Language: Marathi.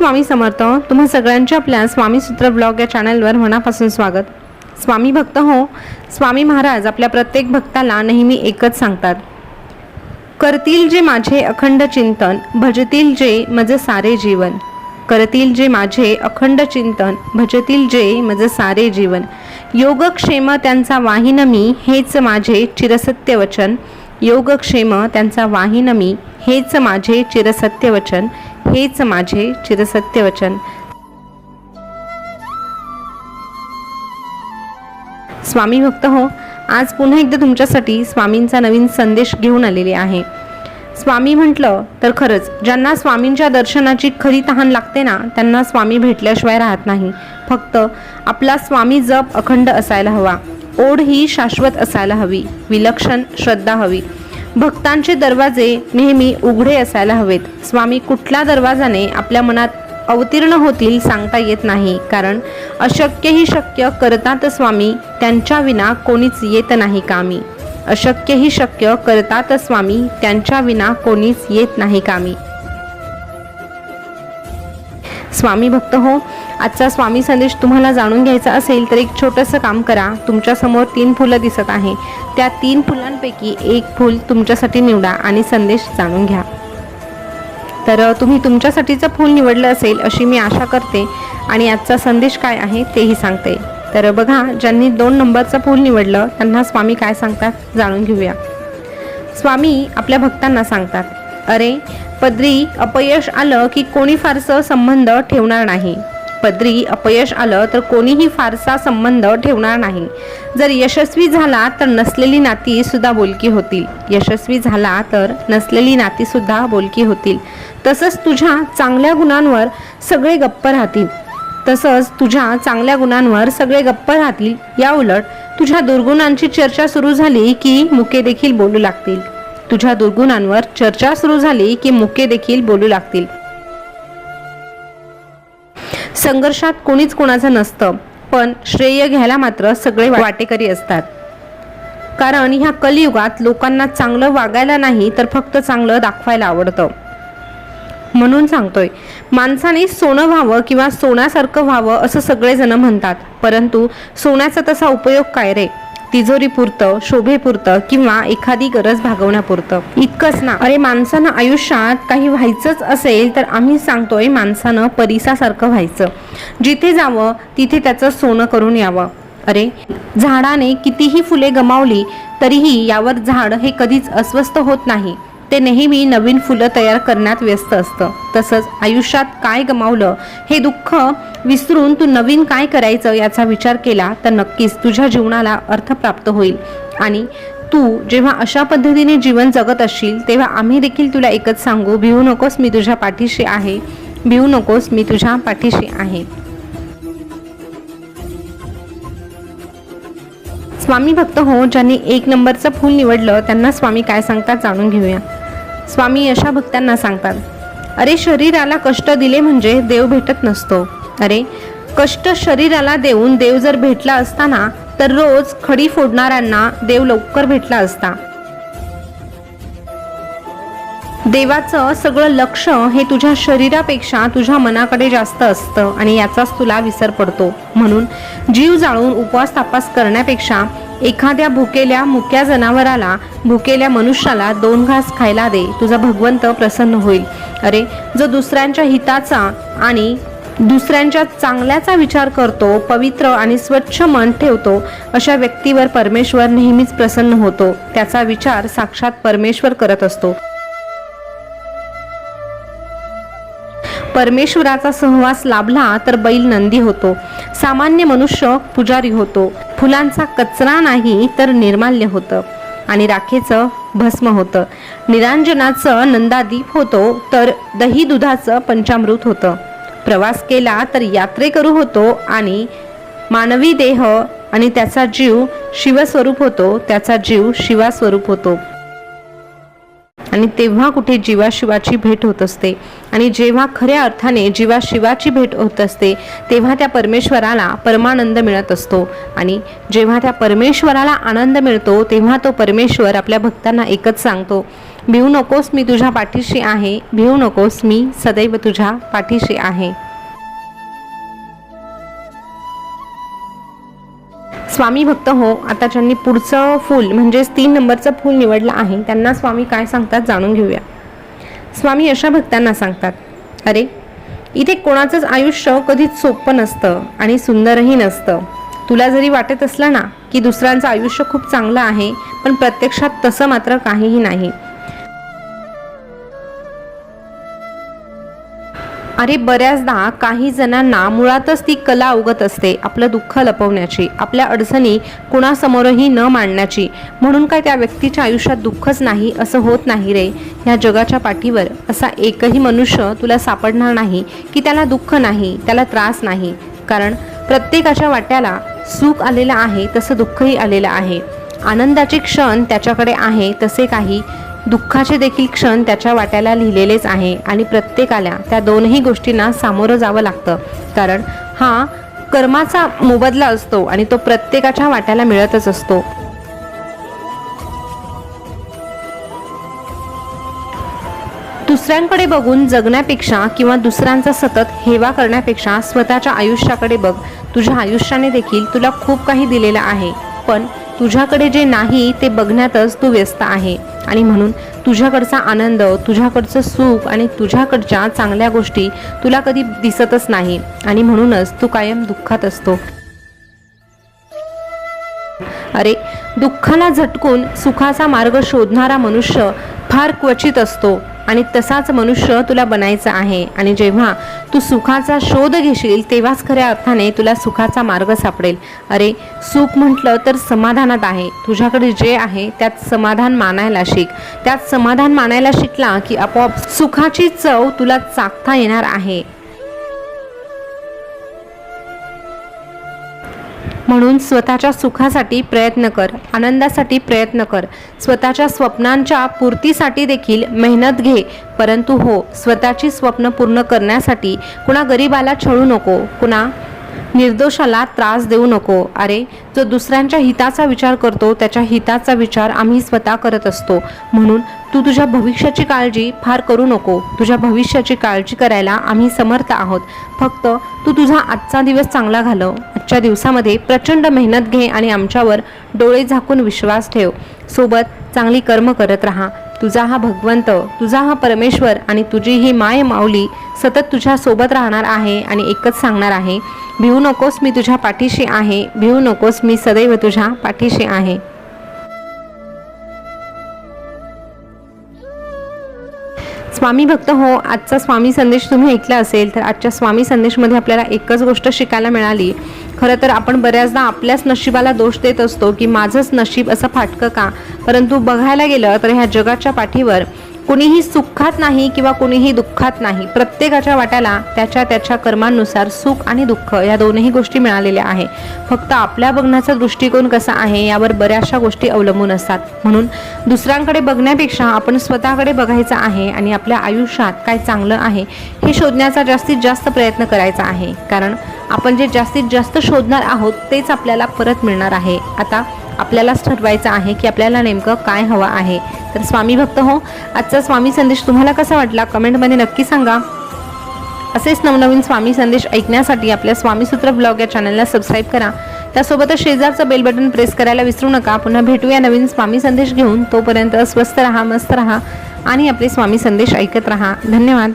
स्वामी समर्थ. तुम्हा सगळ्यांचे आपल्या स्वामी सूत्र ब्लॉग या चॅनलवर मनापासून स्वागत. स्वामी भक्त हो, स्वामी महाराज आपल्या प्रत्येक भक्ताला नेहमी एकच सांगतात, करतील जे माझे अखंड चिंतन, भजतील जे मज सारे जीवन. करतील जे माझे अखंड चिंतन, भजतील जे मज सारे जीवन. योगक्षेम त्यांचा वाहिन मी, हेच माझे चिरसत्य वचन. योगक्षेम त्यांचा वाहिन मी, हेच माझे चिरसत्य वचन. हेच माझे चिरसत्य वचन. स्वामी भक्त हो, आज पुन्हा एकदा तुमच्यासाठी स्वामींचा नवीन संदेश घेऊन आलेले आहे. स्वामी म्हटलं तर खरंच ज्यांना स्वामींच्या दर्शनाची खरी तहान लागते ना, त्यांना स्वामी भेटल्याशिवाय राहत नाही. फक्त आपला स्वामी जप अखंड असायला हवा, ओढ ही शाश्वत असायला हवी, विलक्षण श्रद्धा हवी. भक्तांचे दरवाजे नेहमी उघडे असायला हवेत. स्वामी कुठल्या दरवाजाने आपल्या मनात अवतीर्ण होतील सांगता येत नाही, कारण अशक्य ही शक्य करतात स्वामी, त्यांच्या विना कोणीच येत नाही कामी. अशक्य ही शक्य करतात स्वामी, त्यांच्या विना कोणीच येत नाही कामी. स्वामी भक्त हो, आजचा स्वामी संदेश तुम्हाला जाणून घ्यायचा असेल तर एक छोटंसं काम करा. तुमच्या समोर 3 फुलं दिसत आहे, त्या 3 फुलांपैकी एक फूल तुमच्यासाठी निवडा आणि संदेश जाणून घ्या. तर तुम्ही तुमच्यासाठीचं फूल निवडलं असेल अशी मी आशा करते आणि आजचा संदेश काय आहे तेही सांगते. तर बघा, ज्यांनी 2 नंबरचं फूल निवडलं त्यांना स्वामी काय सांगतात जाणून घेऊया. स्वामी आपल्या भक्तांना सांगतात, अरे पदरी अपयश आलं की कोणी फारसं संबंध ठेवणार नाही. पदरी अपयश आलं तर कोणीही फारसा संबंध ठेवणार नाही. जर यशस्वी झाला तर नसलेली नाती सुद्धा बोलकी होतील. यशस्वी झाला तर नसलेली नाती सुद्धा बोलकी होतील. तसंच तुझ्या चांगल्या गुणांवर सगळे गप्प राहतील. या उलट तुझ्या दुर्गुणांची चर्चा सुरू झाली की मुके देखील बोलू लागतील. तुझ्या दुर्गुणांवर चर्चा सुरू झाली की मुके देखील बोलू लागतील. संघर्षात कोणीच कोणाचं नसतं, पण श्रेय घ्यायला मात्र सगळे वाटेकरी असतात. कारण ह्या कलियुगात लोकांना चांगलं वागायला नाही तर फक्त चांगलं दाखवायला आवडतं. म्हणून सांगतोय, माणसाने सोनं व्हावं किंवा सोन्यासारखं व्हावं असं सगळेजण म्हणतात, परंतु सोन्याचा तसा उपयोग काय रे? तिजोरीपुरतं, शोभेपुरतं किंवा एखादी गरज भागवण्यापुरतं, इतकंच ना. अरे माणसानं आयुष्यात काही व्हायचंच असेल तर आम्ही सांगतोय, माणसानं परिसासारखं व्हायचं. जिथे जावं तिथे त्याचं सोनं करून यावं. अरे झाडाने कितीही फुले गमावली तरीही यावर झाड हे कधीच अस्वस्थ होत नाही. ते नेहमी नवीन फुलं तयार करण्यात व्यस्त असतं. तसंच आयुष्यात काय गमावलं हे दुःख विसरून तू नवीन काय करायचं याचा विचार केला तर नक्कीच तुझ्या जीवनाला अर्थ प्राप्त होईल. आणि तू जेव्हा अशा पद्धतीने जीवन जगत असशील तेव्हा आम्ही देखील तुला एकच सांगू, भिवू नकोस, मी तुझ्या पाठीशी आहे. भिवू नकोस, मी तुझ्या पाठीशी आहे. स्वामी भक्त हो, ज्यांनी 1 नंबरचं फूल निवडलं त्यांना स्वामी काय सांगतात जाणून घेऊया. स्वामी अशा भक्तांना सांगतात, अरे शरीराला कष्ट दिले म्हणजे देव भेटत नसतो. अरे कष्ट शरीराला देऊन देव जर भेटला असता ना तर रोज खडी फोडणाऱ्यांना देव लवकर भेटला असता. देवाचं सगळं लक्ष हे तुझ्या शरीरापेक्षा तुझ्या मनाकडे जास्त असतं आणि याचाच तुला विसर पडतो. म्हणून जीव जाळून उपवास तापास करण्यापेक्षा एखाद्या भुकेल्या मुक्या जनावराला, भुकेल्या मनुष्याला 2 घास खायला दे, तुझा भगवंत प्रसन्न होईल. अरे जो दुसऱ्यांच्या हिताचा आणि दुसऱ्यांच्या चांगल्याचा विचार करतो, पवित्र आणि स्वच्छ मन ठेवतो, अशा व्यक्तीवर परमेश्वर नेहमीच प्रसन्न होतो. त्याचा विचार साक्षात परमेश्वर करत असतो. परमेश्वराचा सहवास लाभला तर बैल नंदी होतो, सामान्य मनुष्य पुजारी होतो. फुलांचा कचरा नाही तर निर्माल्य होतं आणि राखेचं भस्म होतं. निरांजनाचं नंदादीप होतो तर दही दुधाचं पंचामृत होतं. प्रवास केला तर यात्रेकरू होतो आणि मानवी देह आणि त्याचा जीव शिवस्वरूप होतो. त्याचा जीव शिवास्वरूप होतो. आणि तेव्हा कुठे जीवाशिवाची भेट होत असते. आणि जेव्हा खऱ्या अर्थाने जीवाशिवाची भेट होत असते तेव्हा त्या परमेश्वराला परमानंद मिळत असतो. आणि जेव्हा त्या परमेश्वराला आनंद मिळतो तेव्हा तो परमेश्वर आपल्या भक्तांना एकच सांगतो, भिवू नकोस, मी तुझ्या पाठीशी आहे. भिवू नकोस, मी सदैव तुझ्या पाठीशी आहे. स्वामी भक्त हो, आता ज्यांनी पुढचं फूल म्हणजेच 3 नंबरचं फूल निवडलं आहे त्यांना स्वामी काय सांगतात जाणून घेऊया. स्वामी अशा भक्तांना सांगतात, अरे इथे कोणाचंच आयुष्य कधीच सोपं नसतं आणि सुंदरही नसतं. तुला जरी वाटत असलं ना की दुसऱ्यांचं आयुष्य खूप चांगलं आहे, पण प्रत्यक्षात तसं मात्र काहीही नाही. अरे बऱ्याचदा काही जणांना मुळातच ती कला अवगत असते आपलं दुःख लपवण्याची, आपल्या अडचणी कुणासमोरही न मांडण्याची. म्हणून काय त्या व्यक्तीच्या आयुष्यात दुःखच नाही असं होत नाही रे. ह्या जगाच्या पाठीवर असा एकही मनुष्य तुला सापडणार नाही की त्याला दुःख नाही, त्याला त्रास नाही. कारण प्रत्येकाच्या वाट्याला सुख आलेलं आहे तसं दुःखही आलेलं आहे. आनंदाचे क्षण त्याच्याकडे आहे तसे काही दुःखाचे देखील क्षण त्याच्या वाट्याला लिहिलेलेच आहे. आणि प्रत्येकाला त्या दोनही गोष्टींना सामोरं जावं लागतं, कारण हा कर्माचा मोबदला असतो आणि तो प्रत्येकाच्या वाट्याला मिळतच असतो. दुसऱ्यांकडे बघून जगण्यापेक्षा किंवा दुसऱ्यांचा सतत हेवा करण्यापेक्षा स्वतःच्या आयुष्याकडे बघ. तुझ्या आयुष्याने देखील तुला खूप काही दिलेलं आहे, पण तुझ्याकडे जे नाही ते बघण्यातच तू व्यस्त आहे. आणि म्हणून तुझ्याकडचा आनंद, तुझ्याकडचं सुख आणि तुझ्याकडच्या चांगल्या गोष्टी तुला कधी दिसतच नाही आणि म्हणूनच तू कायम दुःखात असतो. अरे दुःखाला झटकून सुखाचा मार्ग शोधणारा मनुष्य फार क्वचित असतो आणि तसाच मनुष्य तुला बनायचा आहे. आणि जेव्हा तू सुखाचा शोध घेशील तेव्हाच खऱ्या अर्थाने तुला सुखाचा मार्ग सापडेल. अरे सुख म्हटलं तर समाधानात आहे. तुझ्याकडे जे आहे त्यात समाधान मानायला शिक. त्यात समाधान मानायला शिकला की आपोआप सुखाची चव तुला चाखता येणार आहे. म्हणून स्वतःच्या सुखासाठी प्रयत्न कर, आनंदासाठी प्रयत्न कर, स्वतःच्या स्वप्नांच्या पूर्तीसाठी देखील मेहनत घे. परंतु हो, स्वतःची स्वप्न पूर्ण करण्यासाठी कुणा गरीबाला छळू नको, कुणा निर्दोषाला त्रास देऊ नको. अरे जो दुसऱ्यांच्या हिताचा विचार करतो त्याच्या हिताचा विचार आम्ही स्वतः करत असतो. म्हणून तू तुझ्या भविष्याची काळजी फार करू नको. तुझ्या भविष्याची काळजी करायला आम्ही समर्थ आहोत. फक्त तू तुझा आजचा दिवस चांगला घालव. आजच्या दिवसामध्ये प्रचंड मेहनत घे आणि आमच्यावर डोळे झाकून विश्वास ठेव. सोबत चांगली कर्म करत राहा. तुझा हा भगवंत, तुझा हा परमेश्वर आणि तुझी ही माय माऊली सतत तुझ्या सोबत राहणार आहे आणि एकच सांगणार आहे, भिवू नकोस, मी तुझ्या पाठीशी आहे. भिवू नकोस, मी सदैव तुझ्या पाठीशी आहे. स्वामी भक्त हो, आजचा स्वामी संदेश तुम्ही ऐकला असेल तर आजच्या स्वामी संदेशमध्ये आपल्याला एकच गोष्ट शिकायला मिळाली. खरं तर आपण बऱ्याचदा आपल्याच नशिबाला दोष देत असतो की माझंच नशीब असं फाटकं का. परंतु बघायला गेलं तर ह्या जगाच्या पाठीवर कोणीही सुखात नाही किंवा कोणीही दुःखात नाही. प्रत्येकाच्या वाट्याला त्याच्या त्याच्या कर्मांनुसार सुख आणि दुःख या दोनही गोष्टी मिळालेल्या आहे. फक्त आपल्या बघण्याचा दृष्टिकोन कसा आहे यावर बऱ्याचशा गोष्टी अवलंबून असतात. म्हणून दुसऱ्यांकडे बघण्यापेक्षा आपण स्वतःकडे बघायचं आहे आणि आपल्या आयुष्यात काय चांगलं आहे हे शोधण्याचा जास्तीत जास्त प्रयत्न करायचा आहे. कारण आपण जे जास्तीत जास्त शोधणार आहोत तेच आपल्याला परत मिळणार आहे. आता आपल्यालाच ठरवायचं आहे की आपल्याला नेमकं काय हवं आहे. तर स्वामी भक्त हो, आजचा स्वामी संदेश तुम्हाला कसा वाटला कमेंटमध्ये नक्की सांगा. असेच नवनवीन स्वामी संदेश ऐकण्यासाठी आपल्या स्वामीसूत्र ब्लॉग या चॅनलला सबस्क्राईब करा. त्यासोबतच शेजारचं बेल बटन प्रेस करायला विसरू नका. पुन्हा भेटूया नवीन स्वामी संदेश घेऊन. तोपर्यंत स्वस्थ राहा, मस्त राहा आणि आपले स्वामी संदेश ऐकत राहा. धन्यवाद.